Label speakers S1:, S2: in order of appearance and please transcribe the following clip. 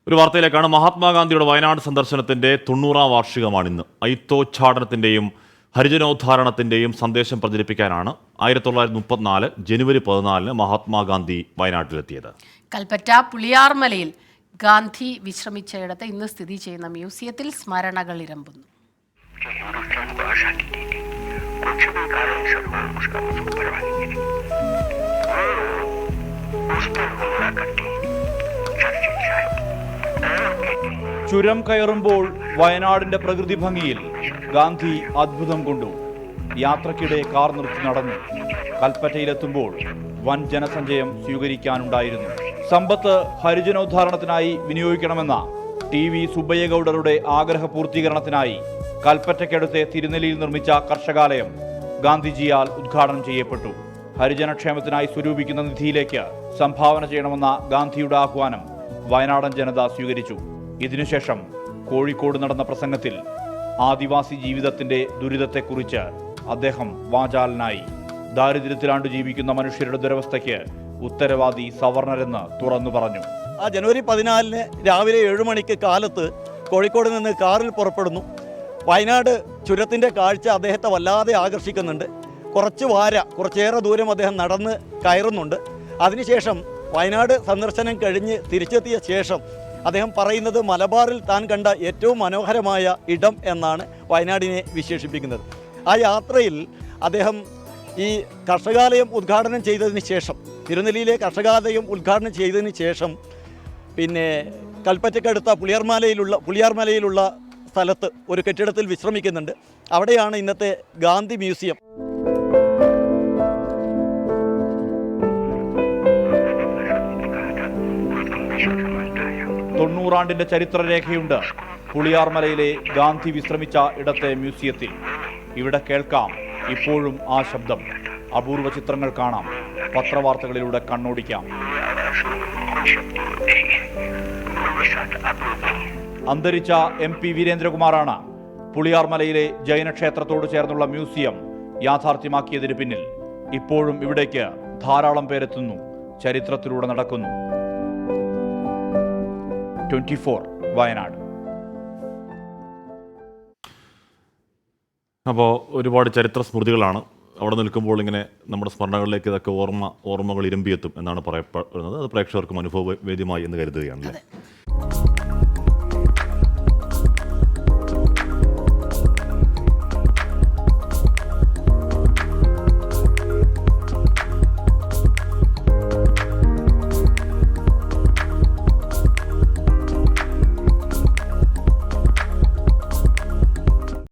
S1: ഒരു വാർത്തയിലേക്കാണ്. മഹാത്മാഗാന്ധിയുടെ വയനാട് സന്ദർശനത്തിന്റെ 90-ാം വാർഷികമാണിന്ന്. അയിത്തോച്ചാടനത്തിന്റെയും ഹരിജനോദ്ധാരണത്തിന്റെയും സന്ദേശം പ്രചരിപ്പിക്കാനാണ് 1934 ജനുവരി 14 മഹാത്മാഗാന്ധി വയനാട്ടിലെത്തിയത്.
S2: കൽപ്പറ്റ പുളിയാർമലയിൽ ഗാന്ധി വിശ്രമിച്ചയിടത്ത് ഇന്ന് സ്ഥിതി ചെയ്യുന്ന മ്യൂസിയത്തിൽ സ്മരണകൾ ഇരമ്പുന്നു.
S3: ചുരം കയറുമ്പോൾ വയനാടിന്റെ പ്രകൃതി ഭംഗിയിൽ ഗാന്ധി അത്ഭുതം കൊണ്ടു. യാത്രക്കിടെ കാർ നിർത്തി നടന്നു. കൽപ്പറ്റയിലെത്തുമ്പോൾ വൻ ജനസഞ്ചയം സ്വീകരിക്കാനുണ്ടായിരുന്നു. സമ്പത്ത് ഹരിജനോദ്ധാരണത്തിനായി വിനിയോഗിക്കണമെന്ന TV സുബ്ബയ്യഗൌഡറുടെ ആഗ്രഹ പൂർത്തീകരണത്തിനായി കൽപ്പറ്റയ്ക്കടുത്തെ തിരുനെല്ലിയിൽ നിർമ്മിച്ച കർഷകാലയം ഗാന്ധിജിയാൽ ഉദ്ഘാടനം ചെയ്യപ്പെട്ടു. ഹരിജനക്ഷേമത്തിനായി സ്വരൂപിക്കുന്ന നിധിയിലേക്ക് സംഭാവന ചെയ്യണമെന്ന ഗാന്ധിയുടെ ആഹ്വാനം വയനാടൻ ജനത സ്വീകരിച്ചു. ഇതിനുശേഷം കോഴിക്കോട് നടന്ന പ്രസംഗത്തിൽ ആദിവാസി ജീവിതത്തിന്റെ ദുരിതത്തെക്കുറിച്ച് അദ്ദേഹം വാചാലനായി. ദാരിദ്ര്യത്തിലാണ്ടു ജീവിക്കുന്ന മനുഷ്യരുടെ ദുരവസ്ഥയ്ക്ക് ഉത്തരവാദി സവർണരെന്ന് തുറന്നു പറഞ്ഞു.
S4: ആ ജനുവരി 14 രാവിലെ 7 മണിക്ക് കാലത്ത് കോഴിക്കോട് നിന്ന് കാറിൽ പുറപ്പെടുന്നു. വയനാട് ചുരത്തിൻ്റെ കാഴ്ച അദ്ദേഹത്തെ വല്ലാതെ ആകർഷിക്കുന്നുണ്ട്. കുറച്ചേറെ ദൂരം അദ്ദേഹം നടന്ന് കയറുന്നുണ്ട്. അതിനുശേഷം വയനാട് സന്ദർശനം കഴിഞ്ഞ് തിരിച്ചെത്തിയ ശേഷം അദ്ദേഹം പറയുന്നത് മലബാറിൽ താൻ കണ്ട ഏറ്റവും മനോഹരമായ ഇടം എന്നാണ് വയനാടിനെ വിശേഷിപ്പിക്കുന്നത്. ആ യാത്രയിൽ അദ്ദേഹം ഈ കർഷകാലയം ഉദ്ഘാടനം ചെയ്തതിന് ശേഷം, തിരുനെല്ലിയിലെ കർഷകാലയം ഉദ്ഘാടനം ചെയ്തതിന് ശേഷം പിന്നെ കൽപ്പറ്റയ്ക്കടുത്ത പുളിയാർമലയിലുള്ള സ്ഥലത്ത് ഒരു കെട്ടിടത്തിൽ വിശ്രമിക്കുന്നുണ്ട്. അവിടെയാണ് ഇന്നത്തെ ഗാന്ധി മ്യൂസിയം.
S3: തൊണ്ണൂറാണ്ടിന്റെ ചരിത്രരേഖയുണ്ട് പുളിയാർമലയിലെ ഗാന്ധി വിശ്രമിച്ച ഇടത്തെ മ്യൂസിയത്തിൽ. ഇവിടെ കേൾക്കാം ഇപ്പോഴും ആ ശബ്ദം. അപൂർവ ചിത്രങ്ങൾ കാണാം. പത്രവാർത്തകളിലൂടെ കണ്ണോടിക്കാം. അന്തരിച്ച MP വീരേന്ദ്രകുമാറാണ് പുളിയാർമലയിലെ ജൈനക്ഷേത്രത്തോട് ചേർന്നുള്ള മ്യൂസിയം യാഥാർത്ഥ്യമാക്കിയതിന് പിന്നിൽ. ഇപ്പോഴും ഇവിടേക്ക് ധാരാളം പേരെത്തുന്നു, ചരിത്രത്തിലൂടെ നടക്കുന്നു. 24 വയനാട്.
S1: അപ്പോൾ ഒരുപാട് ചരിത്ര സ്മൃതികളാണ് അവിടെ നിൽക്കുമ്പോൾ. ഇങ്ങനെ നമ്മുടെ സ്മരണകളിലേക്ക് ഇതൊക്കെ ഓർമ്മകൾ ഇരമ്പിയെത്തും എന്നാണ് പറയപ്പെടുന്നത്. അത് പ്രേക്ഷകർക്കും അനുഭവവേദ്യമായി എന്ന് കരുതുകയാണല്ലേ.